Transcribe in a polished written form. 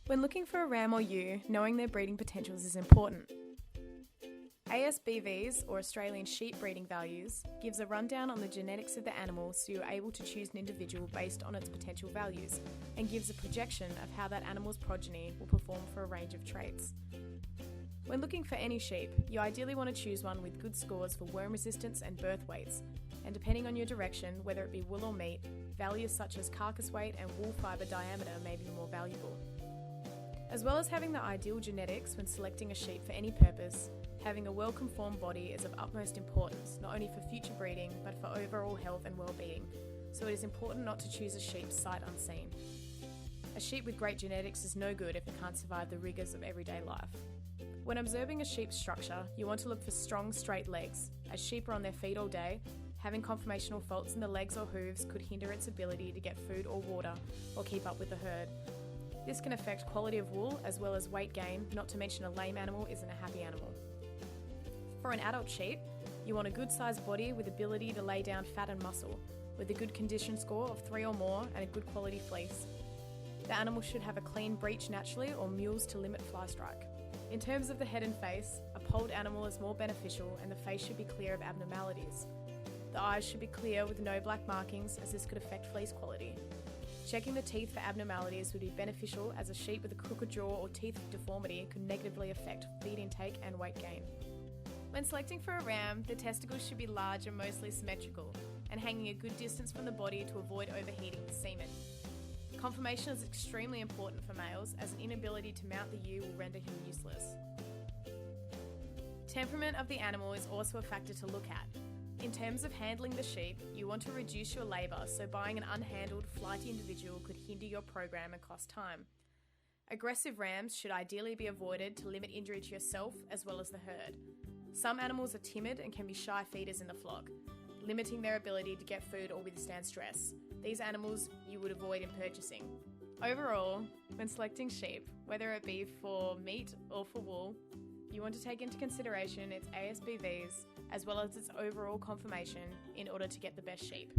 When looking for a ram or ewe, knowing their breeding potentials is important. ASBVs, or Australian Sheep Breeding Values, gives a rundown on the genetics of the animal so you're able to choose an individual based on its potential values, and gives a projection of how that animal's progeny will perform for a range of traits. When looking for any sheep, you ideally want to choose one with good scores for worm resistance and birth weights, and depending on your direction, whether it be wool or meat, values such as carcass weight and wool fibre diameter may be more valuable. As well as having the ideal genetics when selecting a sheep for any purpose, having a well-conformed body is of utmost importance, not only for future breeding, but for overall health and well-being, so it is important not to choose a sheep sight unseen. A sheep with great genetics is no good if it can't survive the rigours of everyday life. When observing a sheep's structure, you want to look for strong, straight legs, as sheep are on their feet all day. Having conformational faults in the legs or hooves could hinder its ability to get food or water or keep up with the herd. This can affect quality of wool as well as weight gain, not to mention a lame animal isn't a happy animal. For an adult sheep, you want a good sized body with ability to lay down fat and muscle, with a good condition score of 3 or more and a good quality fleece. The animal should have a clean breech naturally or mules to limit fly strike. In terms of the head and face, a polled animal is more beneficial and the face should be clear of abnormalities. The eyes should be clear with no black markings, as this could affect fleece quality. Checking the teeth for abnormalities would be beneficial, as a sheep with a crooked jaw or teeth deformity could negatively affect feed intake and weight gain. When selecting for a ram, the testicles should be large and mostly symmetrical, and hanging a good distance from the body to avoid overheating the semen. Conformation is extremely important for males, as an inability to mount the ewe will render him useless. Temperament of the animal is also a factor to look at. In terms of handling the sheep, you want to reduce your labour, so buying an unhandled, flighty individual could hinder your program and cost time. Aggressive rams should ideally be avoided to limit injury to yourself as well as the herd. Some animals are timid and can be shy feeders in the flock, limiting their ability to get food or withstand stress. These animals you would avoid in purchasing. Overall, when selecting sheep, whether it be for meat or for wool, you want to take into consideration its ASBVs as well as its overall conformation in order to get the best sheep.